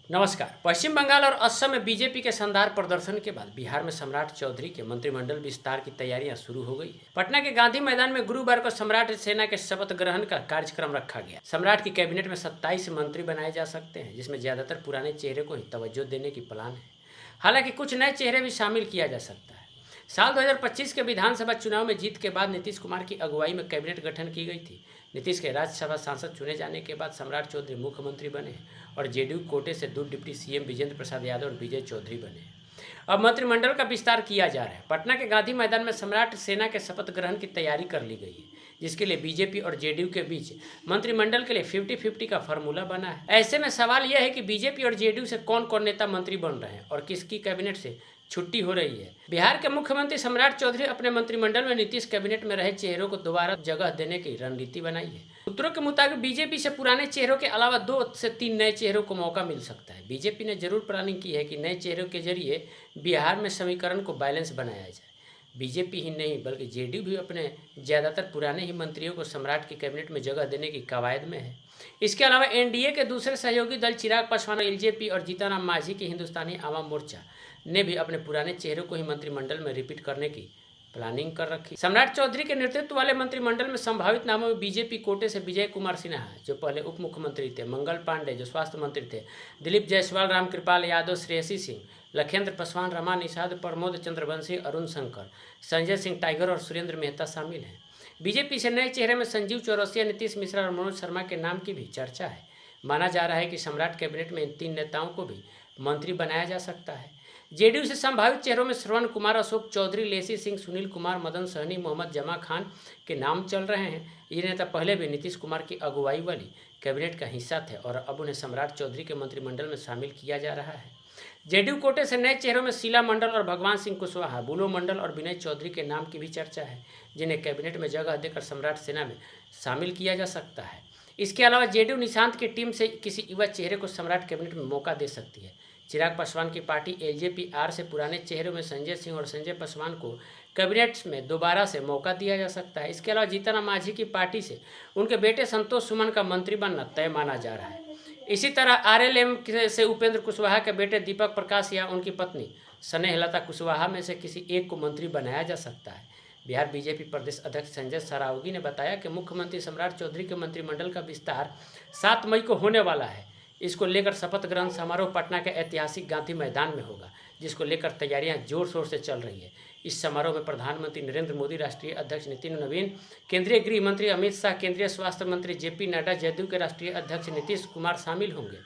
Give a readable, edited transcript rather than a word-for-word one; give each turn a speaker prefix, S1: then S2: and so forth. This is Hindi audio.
S1: नमस्कार। पश्चिम बंगाल और असम में बीजेपी के शानदार प्रदर्शन के बाद बिहार में सम्राट चौधरी के मंत्रिमंडल विस्तार की तैयारियां शुरू हो गई है। पटना के गांधी मैदान में गुरुवार को सम्राट सेना के शपथ ग्रहण का कार्यक्रम रखा गया। सम्राट की कैबिनेट में 27 मंत्री बनाए जा सकते हैं, जिसमें ज्यादातर पुराने चेहरे को ही तवज्जो देने की प्लान है। हालांकि कुछ नए चेहरे भी शामिल किया जा सकता है। साल 2025 के विधानसभा चुनाव में जीत के बाद नीतीश कुमार की अगुवाई में कैबिनेट गठन की गई थी। नीतीश के राज्यसभा सांसद चुने जाने के बाद सम्राट चौधरी मुख्यमंत्री बने और जेडीयू कोटे से 2 डिप्टी सीएम विजेंद्र प्रसाद यादव और विजय चौधरी बने। अब मंत्रिमंडल का विस्तार किया जा रहा है। पटना के गांधी मैदान में सम्राट सेना के शपथ ग्रहण की तैयारी कर ली गई है, जिसके लिए बीजेपी और जेडीयू के बीच मंत्रिमंडल के लिए 50-50 का फॉर्मूला बना है। ऐसे में सवाल यह है कि बीजेपी और जेडीयू से कौन कौन नेता मंत्री बन रहे हैं और किसकी कैबिनेट से छुट्टी हो रही है। बिहार के मुख्यमंत्री सम्राट चौधरी अपने मंत्रिमंडल में नीतीश कैबिनेट में रहे चेहरों को दोबारा जगह देने की रणनीति बनाई है। सूत्रों के मुताबिक बीजेपी से पुराने चेहरों के अलावा 2 से 3 नए चेहरों को मौका मिल सकता है। बीजेपी ने जरूर प्लानिंग की है कि नए चेहरों के जरिए बिहार में समीकरण को बैलेंस बनाया जाए। बीजेपी ही नहीं बल्कि जेडीयू भी अपने ज़्यादातर पुराने ही मंत्रियों को सम्राट की कैबिनेट में जगह देने की कवायद में है। इसके अलावा एनडीए के दूसरे सहयोगी दल चिराग पासवान, एलजेपी और जीतन मांझी की हिंदुस्तानी आवाम मोर्चा ने भी अपने पुराने चेहरों को ही मंत्रिमंडल में रिपीट करने की प्लानिंग कर रखी। सम्राट चौधरी के नेतृत्व वाले मंत्रिमंडल में संभावित नामों में बीजेपी कोटे से विजय कुमार सिन्हा, जो पहले उप मुख्यमंत्री थे, मंगल पांडे, जो स्वास्थ्य मंत्री थे, दिलीप जायसवाल, रामकृपाल यादव, श्रेयसी सिंह, लखेंद्र पासवान, रमा निषाद, प्रमोद चंद्रवंशी, अरुण शंकर, संजय सिंह टाइगर और सुरेंद्र मेहता शामिल हैं। बीजेपी से नए चेहरे में संजीव चौरसिया, नीतीश मिश्रा और मनोज शर्मा के नाम की भी चर्चा है। माना जा रहा है कि सम्राट कैबिनेट में इन 3 नेताओं को भी मंत्री बनाया जा सकता है। जेडीयू से संभावित चेहरों में श्रवण कुमार, अशोक चौधरी, लेसी सिंह, सुनील कुमार, मदन सहनी, मोहम्मद जमा खान के नाम चल रहे हैं। ये नेता पहले भी नीतीश कुमार की अगुवाई वाली कैबिनेट का हिस्सा थे और अब उन्हें सम्राट चौधरी के मंत्रिमंडल में शामिल किया जा रहा है। जेडीयू कोटे से नए चेहरों में शीला मंडल और भगवान सिंह कुशवाहा, बुलो मंडल और विनय चौधरी के नाम की भी चर्चा है, जिन्हें कैबिनेट में जगह देकर सम्राट सेना में शामिल किया जा सकता है। इसके अलावा जेडीयू निशांत की टीम से किसी युवा चेहरे को सम्राट कैबिनेट में मौका दे सकती है। चिराग पासवान की पार्टी एलजेपी आर से पुराने चेहरों में संजय सिंह और संजय पासवान को कैबिनेट में दोबारा से मौका दिया जा सकता है। इसके अलावा जीतन मांझी की पार्टी से उनके बेटे संतोष सुमन का मंत्री बनना तय माना जा रहा है। इसी तरह आरएलएम से उपेंद्र कुशवाहा के बेटे दीपक प्रकाश या उनकी पत्नी स्नेहलता कुशवाहा में से किसी एक को मंत्री बनाया जा सकता है। बिहार बीजेपी प्रदेश अध्यक्ष संजय सरावगी ने बताया कि मुख्यमंत्री सम्राट चौधरी के मंत्रिमंडल का विस्तार 7 मई को होने वाला है। इसको लेकर शपथ ग्रहण समारोह पटना के ऐतिहासिक गांधी मैदान में होगा, जिसको लेकर तैयारियां जोर शोर से चल रही है। इस समारोह में प्रधानमंत्री नरेंद्र मोदी, राष्ट्रीय अध्यक्ष नितिन नवीन, केंद्रीय गृह मंत्री अमित शाह, केंद्रीय स्वास्थ्य मंत्री जेपी नड्डा, जदयू के राष्ट्रीय अध्यक्ष नीतीश कुमार शामिल होंगे।